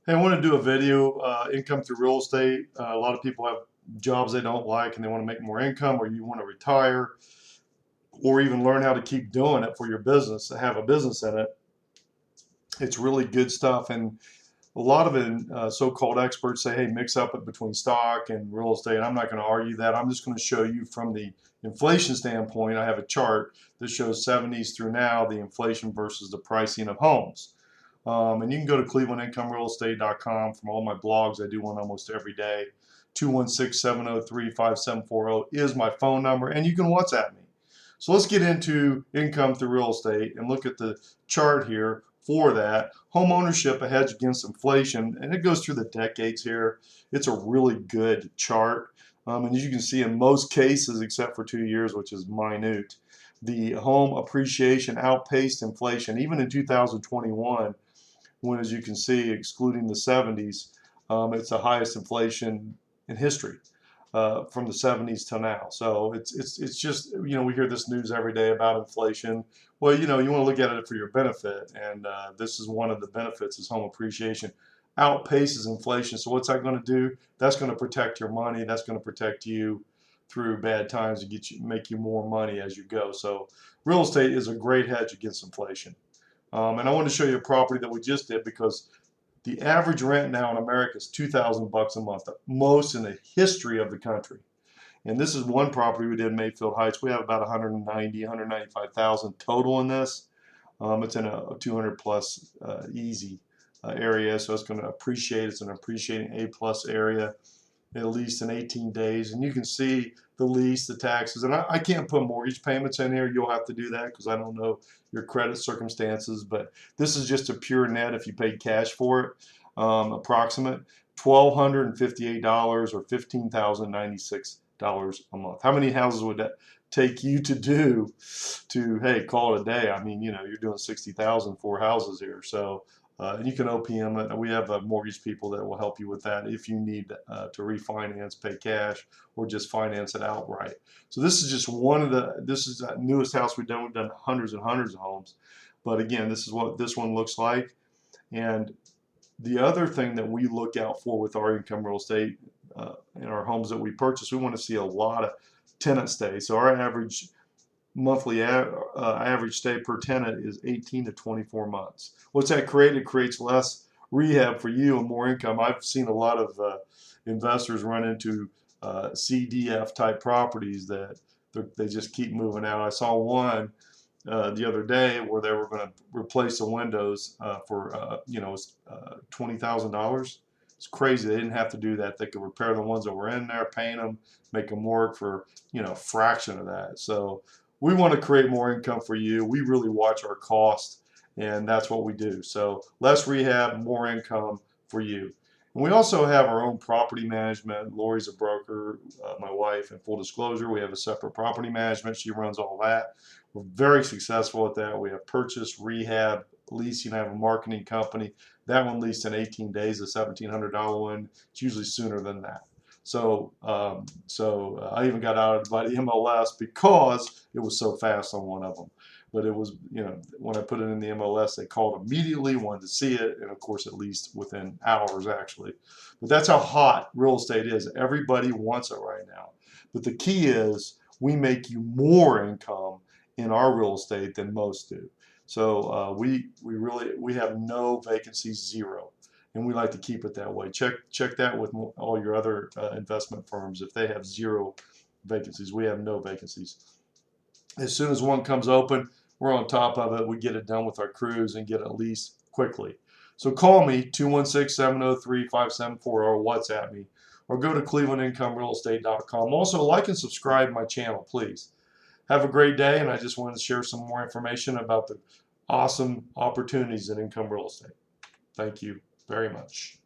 Hey, I want to do a video, income through real estate. A lot of people have jobs they don't like and they want to make more income, or you want to retire, or even learn how to keep doing it for your business, to have a business in it. It's really good stuff. And a lot of it, so-called experts say, hey, mix up it between stock and real estate. I'm not going to argue that. I'm just going to show you from the inflation standpoint. I have a chart that shows 70s through now, the inflation versus the pricing of homes. And you can go to clevelandincomerealestate.com from all my blogs. I do one almost every day. 216-703-5740 is my phone number, and you can WhatsApp me. So let's get into income through real estate and look at the chart here for that. Home ownership, a hedge against inflation, and it goes through the decades here. It's a really good chart. And as you can see, in most cases, except for 2 years, which is minute, the home appreciation outpaced inflation. Even in 2021, when, as you can see, excluding the 70s, it's the highest inflation in history from the 70s till now. So it's just, we hear this news every day about inflation. Well, you want to look at it for your benefit, and this is one of the benefits is home appreciation outpaces inflation. So what's that going to do? That's going to protect your money. That's going to protect you through bad times and make you more money as you go. So real estate is a great hedge against inflation. And I want to show you a property that we just did because the average rent now in America is $2,000 a month, the most in the history of the country. And this is one property we did in Mayfield Heights. We have about 190, 195,000 total in this. It's in a 200 plus easy area, so it's going to appreciate. It's an appreciating A plus area, at least in 18 days. And you can see the lease, the taxes, and I can't put mortgage payments in here. You'll have to do that because I don't know your credit circumstances, but this is just a pure net if you paid cash for it. Approximate $1,258 or $15,096 a month. How many houses would that take you to do to, hey, call it a day? I mean, you're doing 60,000 for houses here. So and you can OPM it. We have mortgage people that will help you with that if you need to refinance, pay cash, or just finance it outright. So this is just this is the newest house we've done. We've done hundreds and hundreds of homes. But again, this is what this one looks like. And the other thing that we look out for with our income real estate in our homes that we purchase, we want to see a lot of tenant stay. So our average monthly average stay per tenant is 18 to 24 months. What's that create? It creates less rehab for you and more income. I've seen a lot of investors run into CDF type properties that they just keep moving out. I saw one the other day where they were going to replace the windows for $20,000. It's crazy. They didn't have to do that. They could repair the ones that were in there, paint them, make them work for a fraction of that. So we want to create more income for you. We really watch our cost, and that's what we do. So less rehab, more income for you. And we also have our own property management. Lori's a broker, my wife, and full disclosure, we have a separate property management. She runs all that. We're very successful at that. We have purchase, rehab, leasing. I have a marketing company. That one leased in 18 days, a $1,700 one. It's usually sooner than that. So I even got out by the MLS because it was so fast on one of them. But it was, when I put it in the MLS, they called immediately, wanted to see it, and of course, at least within hours, actually. But that's how hot real estate is. Everybody wants it right now. But the key is we make you more income in our real estate than most do. So we have no vacancies, zero. And we like to keep it that way. Check that with all your other investment firms. If they have zero vacancies, we have no vacancies. As soon as one comes open, we're on top of it. We get it done with our crews and get it leased quickly. So call me, 216-703-5740, or WhatsApp me, or go to clevelandincomerealestate.com. Also, like and subscribe to my channel, please. Have a great day, and I just wanted to share some more information about the awesome opportunities in income real estate. Thank you very much.